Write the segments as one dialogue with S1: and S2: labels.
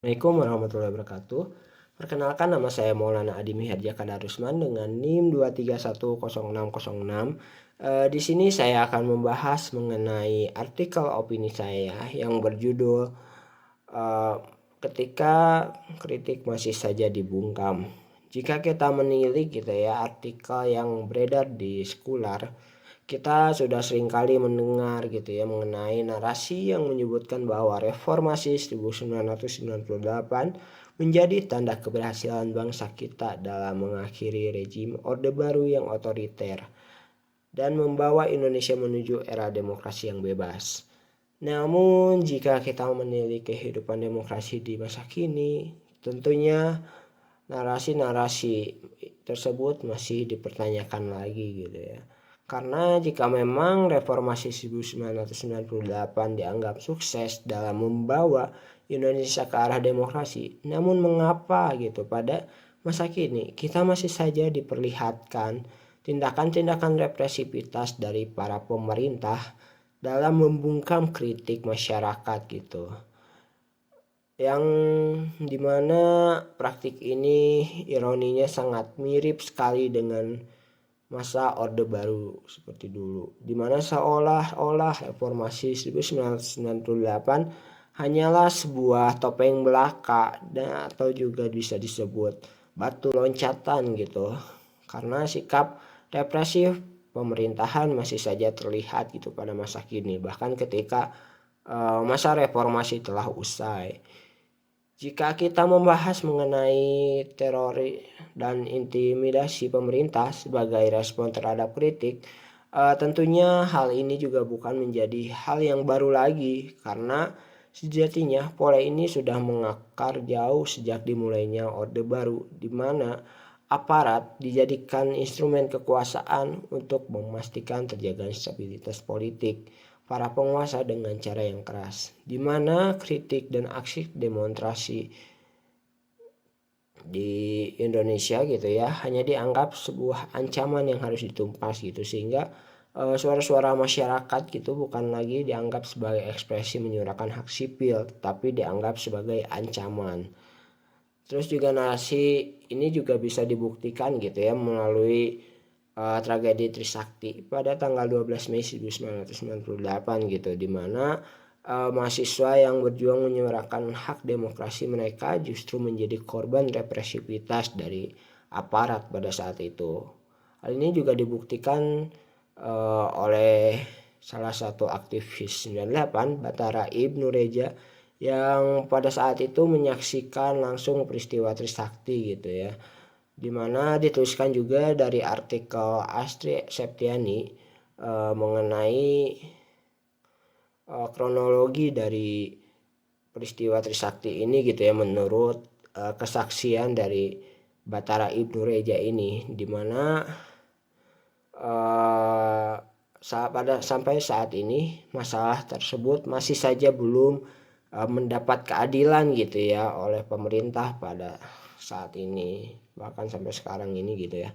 S1: Assalamualaikum warahmatullahi wabarakatuh. Perkenalkan, nama saya Maulana Adimi Herja Kadarusman dengan NIM 2310606. Di sini saya akan membahas mengenai artikel opini saya yang berjudul ketika kritik masih saja dibungkam. Jika kita menilik gitu ya artikel yang beredar di sekular, kita sudah seringkali mendengar gitu ya mengenai narasi yang menyebutkan bahwa reformasi 1998 menjadi tanda keberhasilan bangsa kita dalam mengakhiri rezim Orde Baru yang otoriter dan membawa Indonesia menuju era demokrasi yang bebas. Namun jika kita menilik kehidupan demokrasi di masa kini, tentunya narasi-narasi tersebut masih dipertanyakan lagi gitu ya. Karena jika memang reformasi 1998 dianggap sukses dalam membawa Indonesia ke arah demokrasi, namun mengapa gitu pada masa kini kita masih saja diperlihatkan tindakan-tindakan represivitas dari para pemerintah dalam membungkam kritik masyarakat gitu. Yang dimana praktik ini ironinya sangat mirip sekali dengan masa Orde Baru seperti dulu, dimana seolah-olah reformasi 1998 hanyalah sebuah topeng belaka dan atau juga bisa disebut batu loncatan gitu, karena sikap represif pemerintahan masih saja terlihat gitu pada masa kini, bahkan ketika masa reformasi telah usai. Jika kita membahas mengenai teror dan intimidasi pemerintah sebagai respon terhadap kritik, tentunya hal ini juga bukan menjadi hal yang baru lagi, karena sejatinya pola ini sudah mengakar jauh sejak dimulainya Orde Baru, di mana aparat dijadikan instrumen kekuasaan untuk memastikan terjaga stabilitas politik para penguasa dengan cara yang keras, di mana kritik dan aksi demonstrasi di Indonesia gitu ya hanya dianggap sebuah ancaman yang harus ditumpas gitu, sehingga suara-suara masyarakat gitu bukan lagi dianggap sebagai ekspresi menyuarakan hak sipil, tapi dianggap sebagai ancaman. Terus juga narasi ini juga bisa dibuktikan gitu ya melalui tragedi Trisakti pada tanggal 12 Mei 1998 gitu, di mana mahasiswa yang berjuang menyuarakan hak demokrasi mereka justru menjadi korban represivitas dari aparat pada saat itu. Hal ini juga dibuktikan oleh salah satu aktivis 98, Batara Ibnu Reja, yang pada saat itu menyaksikan langsung peristiwa Trisakti gitu ya, dimana dituliskan juga dari artikel Astri Septiani mengenai kronologi dari peristiwa Trisakti ini gitu ya, menurut kesaksian dari Batara Ibnu Reja ini, dimana sampai saat ini masalah tersebut masih saja belum mendapat keadilan gitu ya oleh pemerintah pada saat ini, bahkan sampai sekarang ini gitu ya.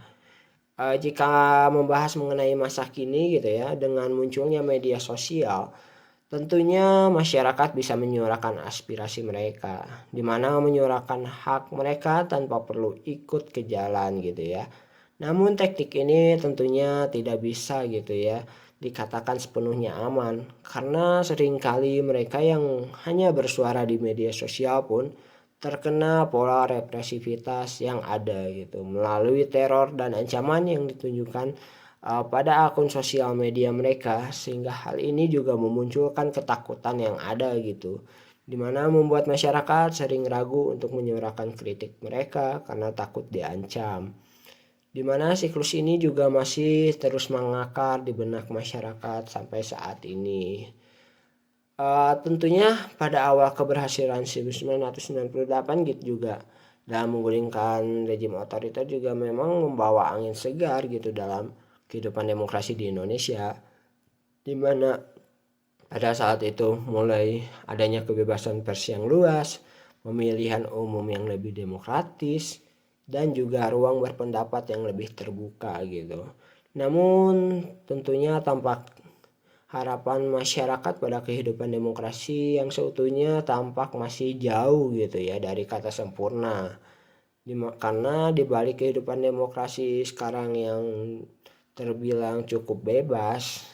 S1: Jika membahas mengenai masa kini gitu ya, dengan munculnya media sosial, tentunya masyarakat bisa menyuarakan aspirasi mereka, di mana menyuarakan hak mereka tanpa perlu ikut ke jalan gitu ya. Namun teknik ini tentunya tidak bisa gitu ya dikatakan sepenuhnya aman, karena seringkali mereka yang hanya bersuara di media sosial pun terkena pola represivitas yang ada gitu melalui teror dan ancaman yang ditunjukkan pada akun sosial media mereka, sehingga hal ini juga memunculkan ketakutan yang ada gitu, dimana membuat masyarakat sering ragu untuk menyuarakan kritik mereka karena takut diancam, dimana siklus ini juga masih terus mengakar di benak masyarakat sampai saat ini. Tentunya pada awal keberhasilan 1998 gitu juga dalam menggulingkan rejim otoriter juga memang membawa angin segar gitu dalam kehidupan demokrasi di Indonesia, di mana pada saat itu mulai adanya kebebasan pers yang luas, pemilihan umum yang lebih demokratis, dan juga ruang berpendapat yang lebih terbuka gitu. Namun tentunya tampak harapan masyarakat pada kehidupan demokrasi yang seutuhnya tampak masih jauh gitu ya dari kata sempurna. Karena di balik kehidupan demokrasi sekarang yang terbilang cukup bebas,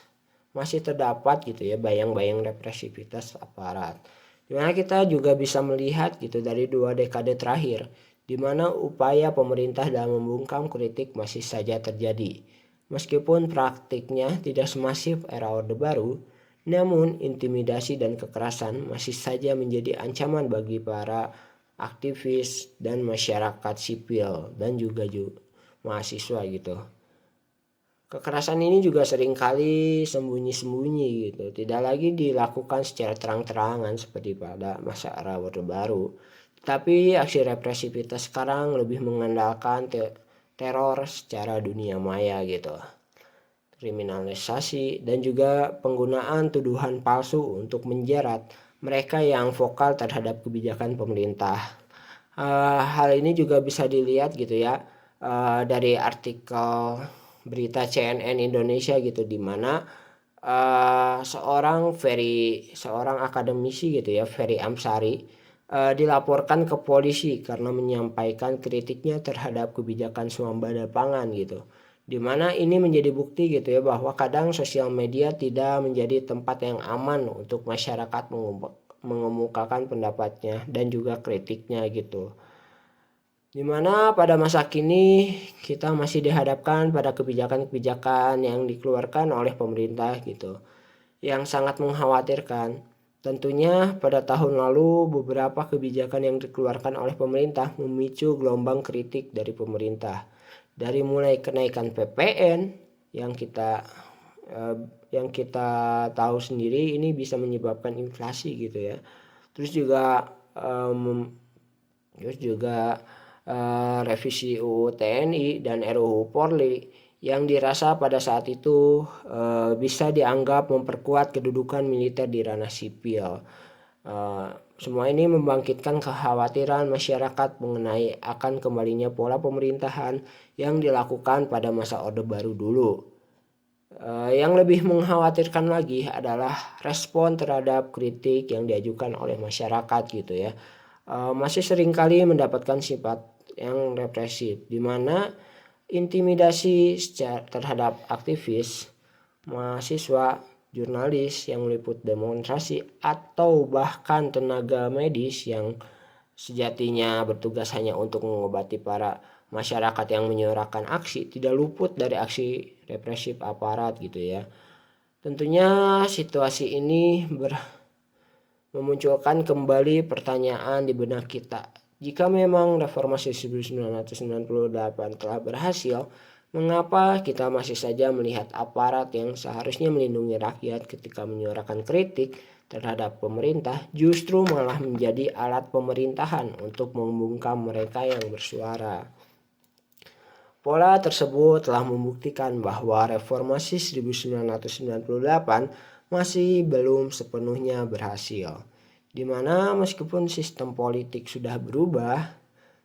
S1: masih terdapat gitu ya bayang-bayang represivitas aparat. Dimana kita juga bisa melihat gitu dari 2 dekade terakhir, di mana upaya pemerintah dalam membungkam kritik masih saja terjadi. Meskipun praktiknya tidak semasif era Orde Baru, namun intimidasi dan kekerasan masih saja menjadi ancaman bagi para aktivis dan masyarakat sipil dan juga mahasiswa gitu. Kekerasan ini juga seringkali sembunyi-sembunyi gitu, tidak lagi dilakukan secara terang-terangan seperti pada masa era Orde Baru. Tapi aksi represivitas sekarang lebih mengandalkan teror secara dunia maya gitu. Kriminalisasi dan juga penggunaan tuduhan palsu untuk menjerat mereka yang vokal terhadap kebijakan pemerintah. Hal ini juga bisa dilihat gitu ya dari artikel berita CNN Indonesia gitu, di mana seorang akademisi gitu ya, Ferry Amsari dilaporkan ke polisi karena menyampaikan kritiknya terhadap kebijakan swambada pangan gitu. Dimana ini menjadi bukti gitu ya bahwa kadang sosial media tidak menjadi tempat yang aman untuk masyarakat mengemukakan pendapatnya dan juga kritiknya gitu. Dimana pada masa kini kita masih dihadapkan pada kebijakan-kebijakan yang dikeluarkan oleh pemerintah gitu, yang sangat mengkhawatirkan. Tentunya pada tahun lalu beberapa kebijakan yang dikeluarkan oleh pemerintah memicu gelombang kritik dari pemerintah. Dari mulai kenaikan PPN yang kita tahu sendiri ini bisa menyebabkan inflasi gitu ya. Terus juga revisi UU TNI dan RUU Polri yang dirasa pada saat itu bisa dianggap memperkuat kedudukan militer di ranah sipil. Semua ini membangkitkan kekhawatiran masyarakat mengenai akan kembalinya pola pemerintahan yang dilakukan pada masa Orde Baru dulu. Yang lebih mengkhawatirkan lagi adalah respon terhadap kritik yang diajukan oleh masyarakat gitu ya. Masih seringkali mendapatkan sifat yang represif, di mana intimidasi terhadap aktivis, mahasiswa, jurnalis yang meliput demonstrasi, atau bahkan tenaga medis yang sejatinya bertugas hanya untuk mengobati para masyarakat yang menyuarakan aksi, tidak luput dari aksi represif aparat gitu ya. Tentunya situasi ini memunculkan kembali pertanyaan di benak kita. Jika memang reformasi 1998 telah berhasil, mengapa kita masih saja melihat aparat yang seharusnya melindungi rakyat ketika menyuarakan kritik terhadap pemerintah justru malah menjadi alat pemerintahan untuk membungkam mereka yang bersuara? Pola tersebut telah membuktikan bahwa reformasi 1998 masih belum sepenuhnya berhasil, di mana meskipun sistem politik sudah berubah,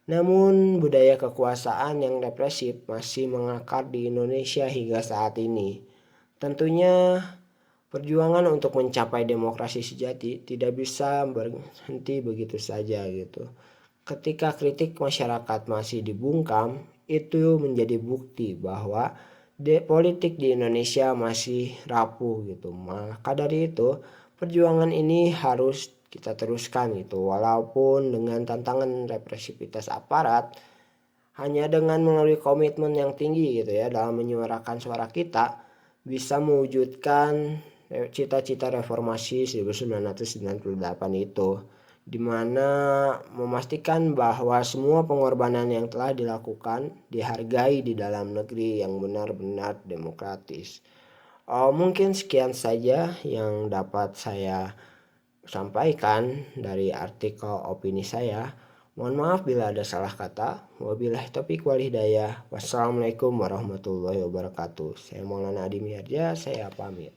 S1: namun budaya kekuasaan yang represif masih mengakar di Indonesia hingga saat ini. Tentunya perjuangan untuk mencapai demokrasi sejati tidak bisa berhenti begitu saja gitu. Ketika kritik masyarakat masih dibungkam, itu menjadi bukti bahwa politik di Indonesia masih rapuh gitu. Maka dari itu, perjuangan ini harus kita teruskan gitu. Walaupun dengan tantangan represivitas aparat, hanya dengan melalui komitmen yang tinggi gitu ya dalam menyuarakan suara kita, bisa mewujudkan cita-cita reformasi 1998 itu, di mana memastikan bahwa semua pengorbanan yang telah dilakukan dihargai di dalam negeri yang benar-benar demokratis. Mungkin sekian saja yang dapat saya sampaikan dari artikel opini saya. Mohon maaf bila ada salah kata. Wabillahi taufiq wal hidayah. Wassalamualaikum warahmatullahi wabarakatuh. Saya Maulana Adi Miharja, saya pamit.